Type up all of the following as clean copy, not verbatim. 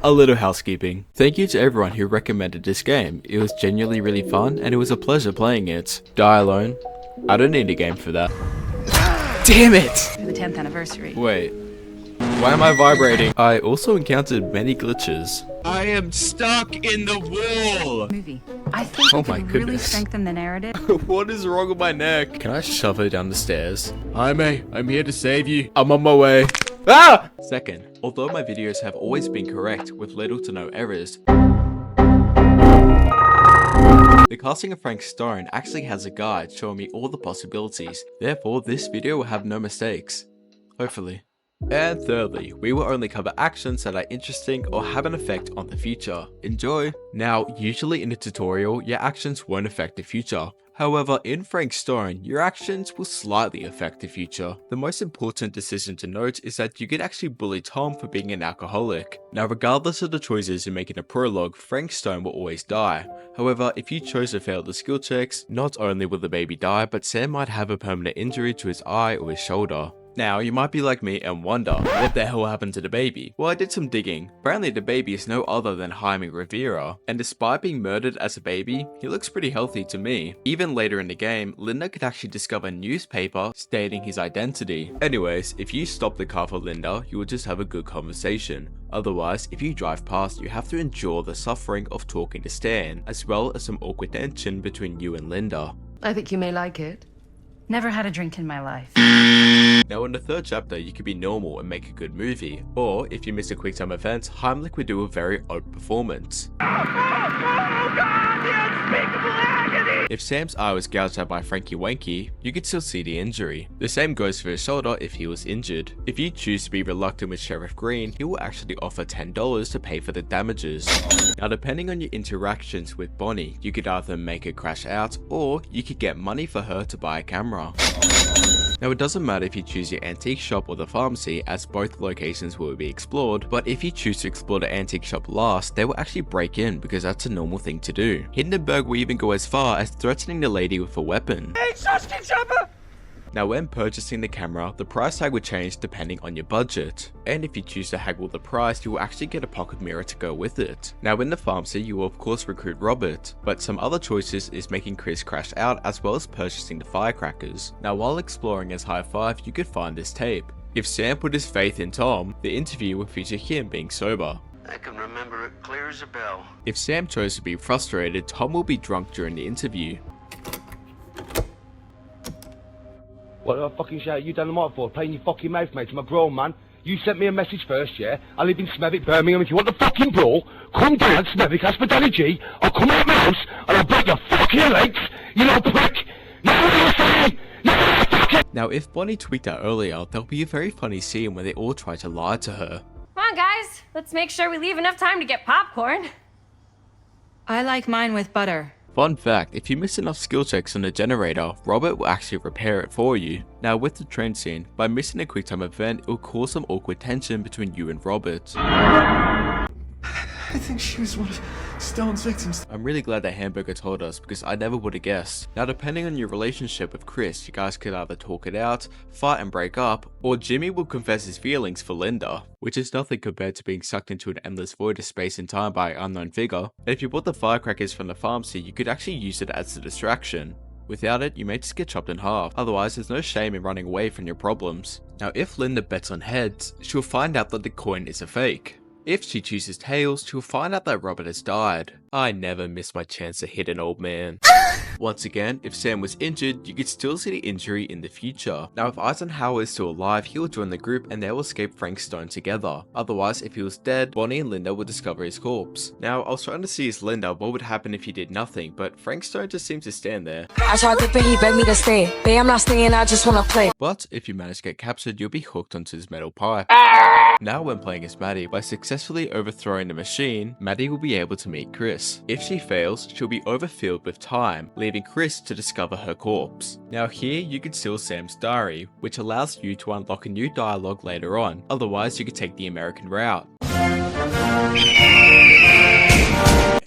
A little housekeeping. Thank you to everyone who recommended this game. It was genuinely really fun and it was a pleasure playing it. Die alone? I don't need a game for that. Damn it! For the 10th anniversary. Wait. Why am I vibrating? I also encountered many glitches. I am stuck in the wall! Movie. I think Oh it my could really goodness. strengthen the narrative. What is wrong with my neck? Can I shove her down the stairs? Hi, May. I'm here to save you. I'm on my way. Ah! Second, although my videos have always been correct with little to no errors, the casting of Frank Stone actually has a guide showing me all the possibilities. Therefore, this video will have no mistakes. Hopefully. And thirdly, we will only cover actions that are interesting or have an effect on the future. Enjoy! Now, usually in a tutorial, your actions won't affect the future. However, in Frank Stone, your actions will slightly affect the future. The most important decision to note is that you could actually bully Tom for being an alcoholic. Now, regardless of the choices you make in a prologue, Frank Stone will always die. However, if you chose to fail the skill checks, not only will the baby die, but Sam might have a permanent injury to his eye or his shoulder. Now, you might be like me and wonder, what the hell happened to the baby? Well, I did some digging. Apparently the baby is no other than Jaime Rivera, and despite being murdered as a baby, he looks pretty healthy to me. Even later in the game, Linda could actually discover a newspaper stating his identity. Anyways, if you stop the car for Linda, you will just have a good conversation. Otherwise, if you drive past, you have to endure the suffering of talking to Stan, as well as some awkward tension between you and Linda. I think you may like it. Never had a drink in my life. Now in the third chapter, you could be normal and make a good movie, or if you miss a quick time event, Heimlich would do a very odd performance. If Sam's eye was gouged out by Frankie Wanky, you could still see the injury. The same goes for his shoulder if he was injured. If you choose to be reluctant with Sheriff Green, he will actually offer $10 to pay for the damages. Now depending on your interactions with Bonnie, you could either make her crash out, or you could get money for her to buy a camera. Now it doesn't matter if you choose your antique shop or the pharmacy, as both locations will be explored, but if you choose to explore the antique shop last, they will actually break in because that's a normal thing to do. Hindenburg will even go as far as threatening the lady with a weapon. Hey, sausage chopper! Now when purchasing the camera, the price tag will change depending on your budget. And if you choose to haggle the price, you will actually get a pocket mirror to go with it. Now in the pharmacy, you will of course recruit Robert, but some other choices is making Chris crash out as well as purchasing the firecrackers. Now while exploring as High Five, you could find this tape. If Sam put his faith in Tom, the interview would feature him being sober. I can remember it clear as a bell. If Sam chose to be frustrated, Tom will be drunk during the interview. What did I fucking shout you down the mic for? Playing your fucking mouth, mate. I'm a grown man. You sent me a message first, yeah? I live in Smethwick, Birmingham. If you want the fucking brawl, come down Smethwick, ask for Danny G. I'll come out my house and I'll break your fucking legs, you little prick. Now if Bonnie tweaked out earlier, there'll be a very funny scene where they all try to lie to her. Come on, guys. Let's make sure we leave enough time to get popcorn. I like mine with butter. Fun fact, if you miss enough skill checks on the generator, Robert will actually repair it for you. Now with the train scene, by missing a quick time event, it will cause some awkward tension between you and Robert. I think she was one of Stone's victims. I'm really glad that Hamburger told us because I never would have guessed. Now depending on your relationship with Chris, you guys could either talk it out, fight and break up, or Jimmy will confess his feelings for Linda, which is nothing compared to being sucked into an endless void of space and time by an unknown figure. And if you bought the firecrackers from the pharmacy, you could actually use it as a distraction. Without it, you may just get chopped in half. Otherwise, there's no shame in running away from your problems. Now if Linda bets on heads, she'll find out that the coin is a fake. If she chooses tails, she'll find out that Robert has died. I never miss my chance to hit an old man. Once again, if Sam was injured, you could still see the injury in the future. Now if Eisenhower is still alive, he will join the group and they will escape Frank Stone together. Otherwise, if he was dead, Bonnie and Linda will discover his corpse. Now I was trying to see as Linda what would happen if he did nothing, but Frank Stone just seems to stand there. I tried to pay, he begged me to stay. Babe, I'm not staying, I just wanna play. But if you manage to get captured, you'll be hooked onto his metal pipe. Now when playing as Maddie, by successfully overthrowing the machine, Maddie will be able to meet Chris. If she fails, she'll be overfilled with time, leaving Chris to discover her corpse. Now here you can steal Sam's diary, which allows you to unlock a new dialogue later on, otherwise you could take the American route.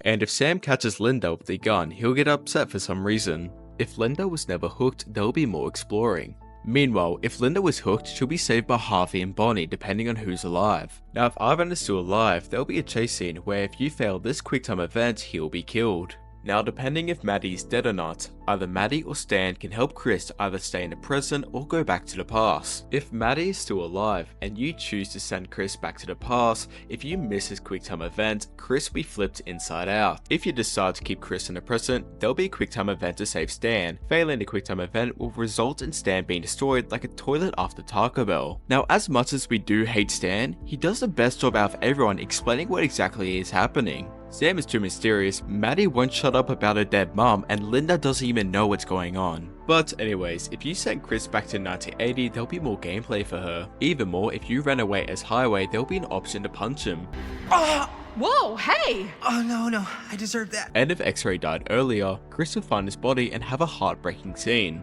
And if Sam catches Linda with the gun, he'll get upset for some reason. If Linda was never hooked, there'll be more exploring. Meanwhile, if Linda was hooked, she'll be saved by Harvey and Bonnie depending on who's alive. Now if Ivan is still alive, there'll be a chase scene where if you fail this QuickTime event, he'll be killed. Now depending if Maddie's dead or not, either Maddie or Stan can help Chris either stay in the present or go back to the past. If Maddie is still alive and you choose to send Chris back to the past, if you miss his QuickTime event, Chris will be flipped inside out. If you decide to keep Chris in the present, there'll be a QuickTime event to save Stan. Failing the QuickTime event will result in Stan being destroyed like a toilet after Taco Bell. Now as much as we do hate Stan, he does the best job out of everyone explaining what exactly is happening. Sam is too mysterious, Maddie won't shut up about her dead mom, and Linda doesn't even know what's going on. But anyways, if you send Chris back to 1980, there'll be more gameplay for her. Even more, if you ran away as Highway, there'll be an option to punch him. Whoa, hey! Oh, no, I deserve that. And if X-Ray died earlier, Chris will find his body and have a heartbreaking scene.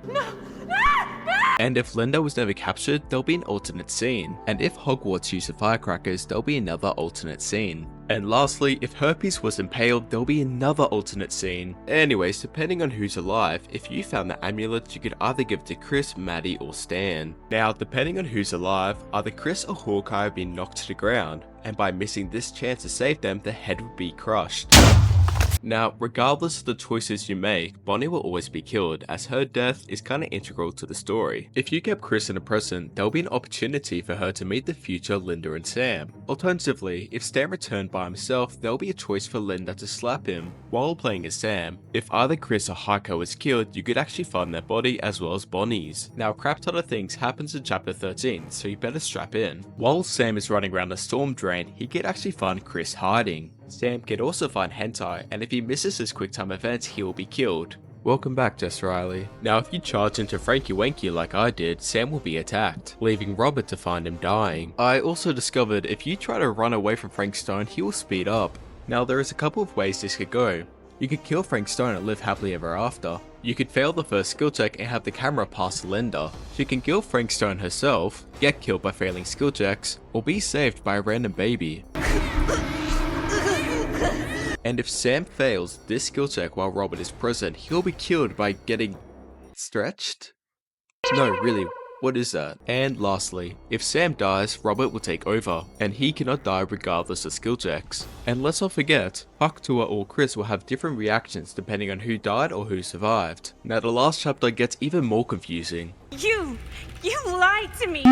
And if Linda was never captured, there'll be an alternate scene. And if Hogwarts used the firecrackers, there'll be another alternate scene. And lastly, if Herpes was impaled, there'll be another alternate scene. Anyways, depending on who's alive, if you found the amulet, you could either give it to Chris, Maddie, or Stan. Now, depending on who's alive, either Chris or Hawkeye have been knocked to the ground, and by missing this chance to save them, the head would be crushed. Now, regardless of the choices you make, Bonnie will always be killed, as her death is kinda integral to the story. If you kept Chris in the present, there'll be an opportunity for her to meet the future Linda and Sam. Alternatively, if Stan returned by himself, there'll be a choice for Linda to slap him. While playing as Sam, if either Chris or Heiko was killed, you could actually find their body as well as Bonnie's. Now, a crap ton of things happens in chapter 13, so you better strap in. While Sam is running around the storm drain, he could actually find Chris hiding. Sam can also find Hentai, and if he misses his QuickTime event, he will be killed. Welcome back, Jess Riley. Now if you charge into Frankie Wanky like I did, Sam will be attacked, leaving Robert to find him dying. I also discovered if you try to run away from Frank Stone, he will speed up. Now there is a couple of ways this could go. You could kill Frank Stone and live happily ever after. You could fail the first skill check and have the camera pass Linda. She can kill Frank Stone herself, get killed by failing skill checks, or be saved by a random baby. And if Sam fails this skill check while Robert is present, he'll be killed by getting stretched? No, really, what is that? And lastly, if Sam dies, Robert will take over, and he cannot die regardless of skill checks. And let's not forget, Hakutua or Chris will have different reactions depending on who died or who survived. Now the last chapter gets even more confusing. You lied to me!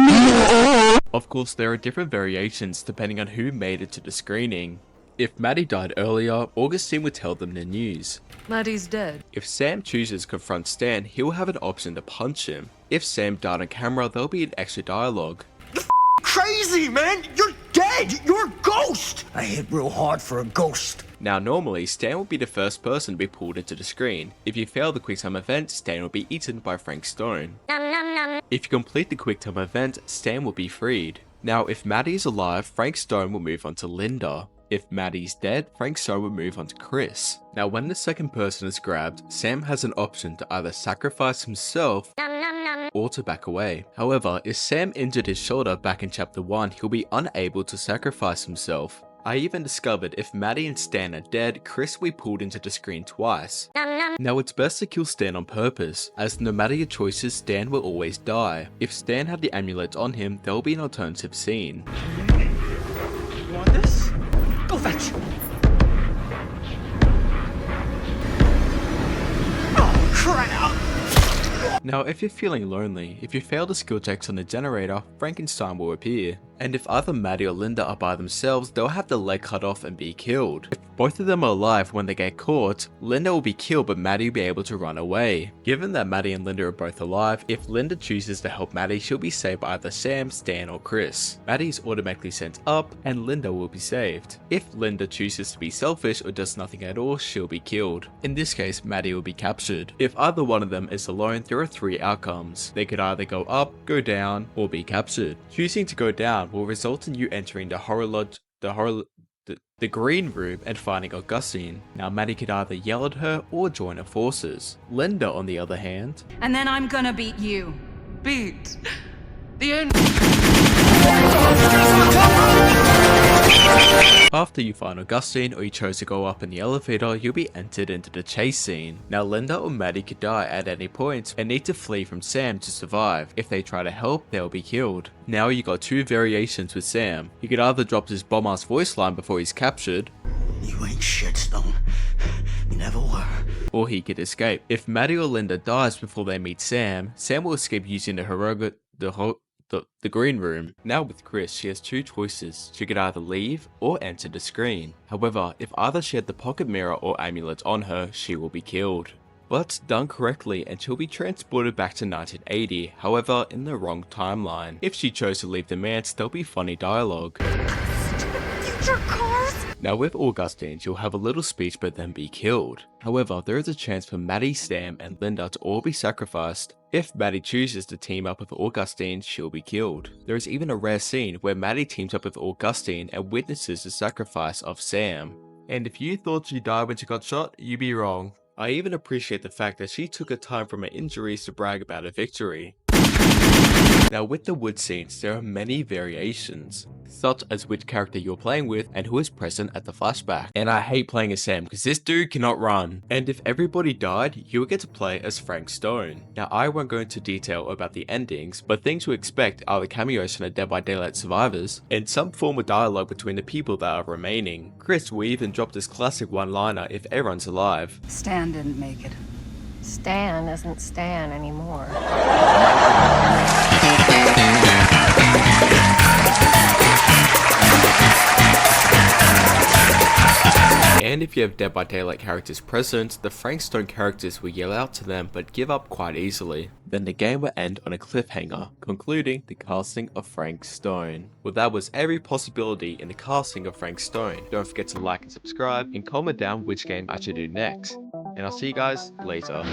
Of course, there are different variations depending on who made it to the screening. If Maddie died earlier, Augustine would tell them the news. Maddie's dead. If Sam chooses to confront Stan, he'll have an option to punch him. If Sam died on camera, there'll be an extra dialogue. Crazy, man! You're dead! You're a ghost! I hit real hard for a ghost. Now normally, Stan will be the first person to be pulled into the screen. If you fail the QuickTime event, Stan will be eaten by Frank Stone. If you complete the QuickTime event, Stan will be freed. Now if Maddie is alive, Frank Stone will move on to Linda. If Maddie's dead, Frank Stone will move on to Chris. Now when the second person is grabbed, Sam has an option to either sacrifice himself or to back away. However, if Sam injured his shoulder back in chapter 1, he'll be unable to sacrifice himself. I even discovered if Maddie and Stan are dead, Chris will be pulled into the screen twice. Now it's best to kill Stan on purpose, as no matter your choices, Stan will always die. If Stan had the amulet on him, there will be an alternative scene. You want this? Go fetch. Oh, crap! Now if you're feeling lonely, if you fail the skill checks on the generator, Frankenstein will appear. And if either Maddie or Linda are by themselves, they'll have the leg cut off and be killed. If both of them are alive when they get caught, Linda will be killed but Maddie will be able to run away. Given that Maddie and Linda are both alive, if Linda chooses to help Maddie, she'll be saved by either Sam, Stan or Chris. Maddie is automatically sent up and Linda will be saved. If Linda chooses to be selfish or does nothing at all, she'll be killed. In this case, Maddie will be captured. If either one of them is alone, there are 3 outcomes. They could either go up, go down, or be captured. Choosing to go down will result in you entering the green room and finding Augustine. Now Maddie could either yell at her or join her forces. Linda, on the other hand, And then I'm gonna beat you. Beat. The end. After you find Augustine or you chose to go up in the elevator, you'll be entered into the chase scene. Now Linda or Maddie could die at any point and need to flee from Sam to survive. If they try to help, they'll be killed. Now you got two variations with Sam. He could either drop his bomb-ass voice line before he's captured, You ain't shit, Stone. You never were. or he could escape. If Maddie or Linda dies before they meet Sam, Sam will escape using the green room. Now with Chris, she has two choices. She could either leave or enter the screen. However, if either she had the pocket mirror or amulet on her, she will be killed. But done correctly, and she'll be transported back to 1980, however in the wrong timeline. If she chose to leave the manse, there'll be funny dialogue. Future cars? Now with Augustine, she'll have a little speech but then be killed. However, there is a chance for Maddie, Sam and Linda to all be sacrificed. If Maddie chooses to team up with Augustine, she'll be killed. There is even a rare scene where Maddie teams up with Augustine and witnesses the sacrifice of Sam. And if you thought she died when she got shot, you'd be wrong. I even appreciate the fact that she took her time from her injuries to brag about her victory. Now with the wood scenes, there are many variations, such as which character you're playing with and who is present at the flashback. And I hate playing as Sam because this dude cannot run. And if everybody died, you would get to play as Frank Stone. Now I won't go into detail about the endings, but things to expect are the cameos from the Dead by Daylight survivors, and some form of dialogue between the people that are remaining. Chris will even drop this classic one-liner if everyone's alive. Stan didn't make it. Stan isn't Stan anymore. And if you have Dead by Daylight characters present, the Frank Stone characters will yell out to them but give up quite easily. Then the game will end on a cliffhanger, concluding the casting of Frank Stone. Well, that was every possibility in the casting of Frank Stone. Don't forget to like and subscribe and comment down which game I should do next. And I'll see you guys later.